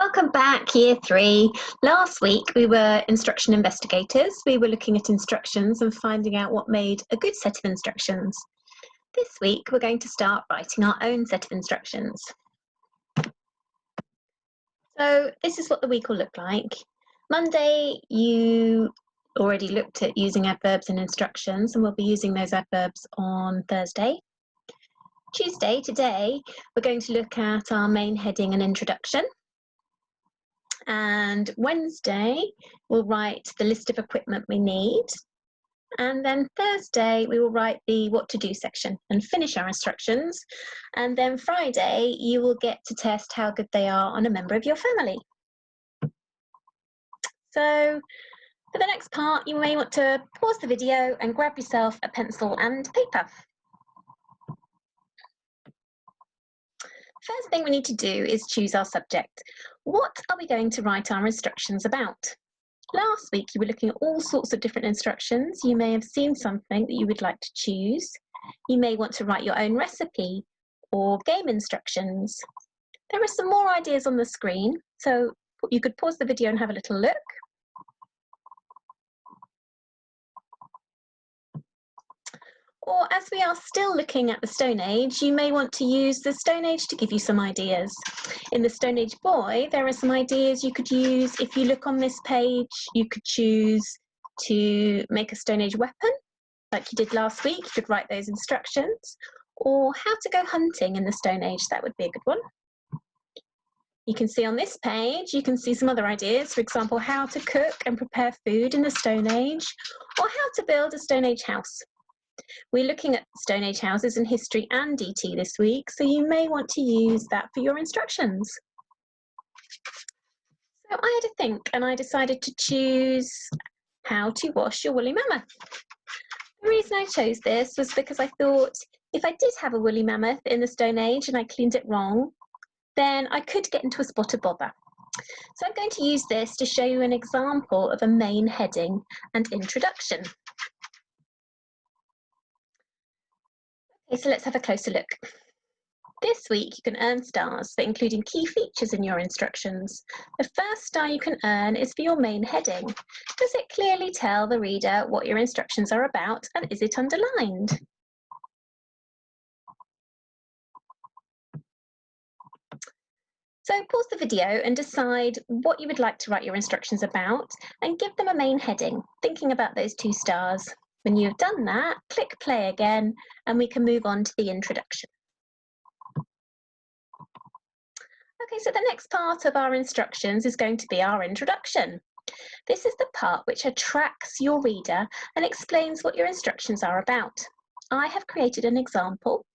Welcome back, Year 3. Last week we were instruction investigators. We were looking at instructions and finding out what made a good set of instructions. This week we're going to start writing our own set of instructions. So this is what the week will look like. Monday you already looked at using adverbs and instructions, and we'll be using those adverbs on Thursday. Tuesday, today, we're going to look at our main heading and introduction. And Wednesday, we'll write the list of equipment we need. And then Thursday, we will write the what to do section and finish our instructions. And then Friday, you will get to test how good they are on a member of your family. So for the next part, you may want to pause the video and grab yourself a pencil and paper. First thing we need to do is choose our subject. What are we going to write our instructions about? Last week you were looking at all sorts of different instructions. You may have seen something that you would like to choose. You may want to write your own recipe or game instructions. There are some more ideas on the screen, so you could pause the video and have a little look. Or as we are still looking at the Stone Age, you may want to use the Stone Age to give you some ideas. In the Stone Age boy, there are some ideas you could use. If you look on this page, you could choose to make a Stone Age weapon, like you did last week. You could write those instructions. Or how to go hunting in the Stone Age, that would be a good one. You can see on this page, you can see some other ideas. For example, how to cook and prepare food in the Stone Age, or how to build a Stone Age house. We're looking at Stone Age houses in history and DT this week, so you may want to use that for your instructions. So I had to think and I decided to choose how to wash your woolly mammoth. The reason I chose this was because I thought if I did have a woolly mammoth in the Stone Age and I cleaned it wrong, then I could get into a spot of bother. So I'm going to use this to show you an example of a main heading and introduction. Okay, so let's have a closer look. This week you can earn stars for including key features in your instructions. The first star you can earn is for your main heading. Does it clearly tell the reader what your instructions are about, and is it underlined? So pause the video and decide what you would like to write your instructions about and give them a main heading, thinking about those 2 stars. When you've done that, click play again and we can move on to the introduction. Okay, so the next part of our instructions is going to be our introduction. This is the part which attracts your reader and explains what your instructions are about. I have created an example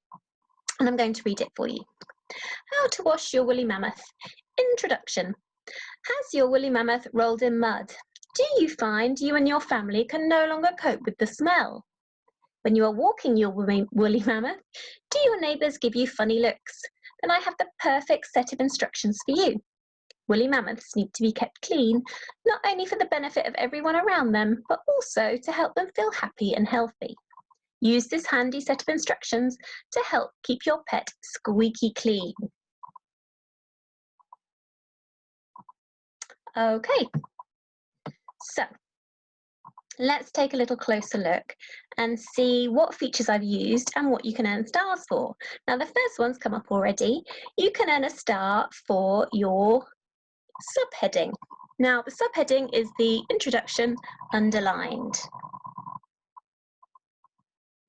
and I'm going to read it for you. How to wash your woolly mammoth. Introduction. Has your woolly mammoth rolled in mud? Do you find you and your family can no longer cope with the smell? When you are walking your woolly mammoth, do your neighbours give you funny looks? Then I have the perfect set of instructions for you. Woolly mammoths need to be kept clean, not only for the benefit of everyone around them, but also to help them feel happy and healthy. Use this handy set of instructions to help keep your pet squeaky clean. Okay, so let's take a little closer look and see what features I've used and what you can earn stars for. Now the first one's come up already. You can earn a star for your subheading. Now the subheading is the introduction underlined.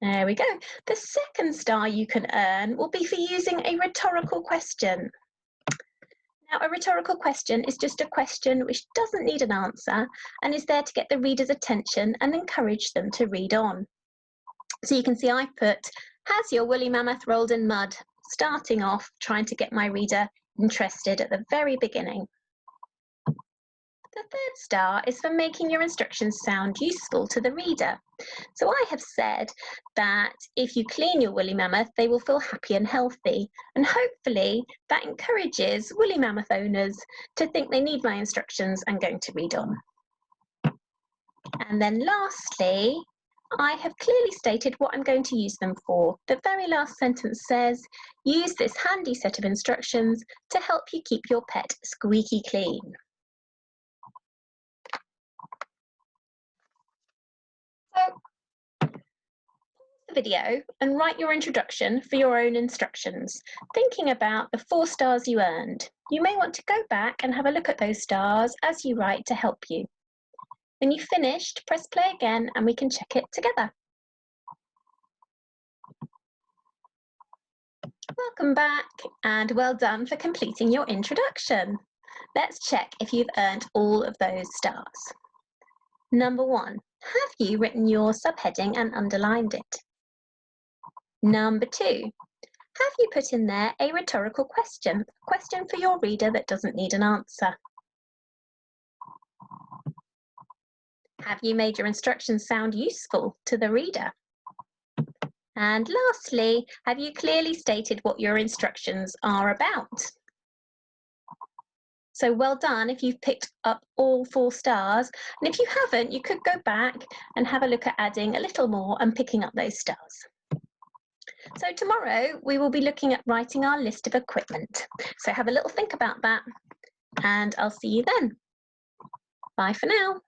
There we go. The second star you can earn will be for using a rhetorical question. Now, a rhetorical question is just a question which doesn't need an answer and is there to get the reader's attention and encourage them to read on. So you can see I put, has your woolly mammoth rolled in mud? Starting off, trying to get my reader interested at the very beginning. The third star is for making your instructions sound useful to the reader. So I have said that if you clean your woolly mammoth, they will feel happy and healthy. And hopefully that encourages woolly mammoth owners to think they need my instructions and going to read on. And then lastly, I have clearly stated what I'm going to use them for. The very last sentence says, use this handy set of instructions to help you keep your pet squeaky clean. So, pause the video and write your introduction for your own instructions, thinking about the 4 stars you earned. You may want to go back and have a look at those stars as you write to help you. When you've finished, press play again and we can check it together. Welcome back and well done for completing your introduction. Let's check if you've earned all of those stars. Number 1, have you written your subheading and underlined it? Number 2, have you put in there a rhetorical question, a question for your reader that doesn't need an answer? Have you made your instructions sound useful to the reader? And lastly, have you clearly stated what your instructions are about? So well done if you've picked up all 4 stars. And if you haven't, you could go back and have a look at adding a little more and picking up those stars. So tomorrow we will be looking at writing our list of equipment. So have a little think about that and I'll see you then. Bye for now.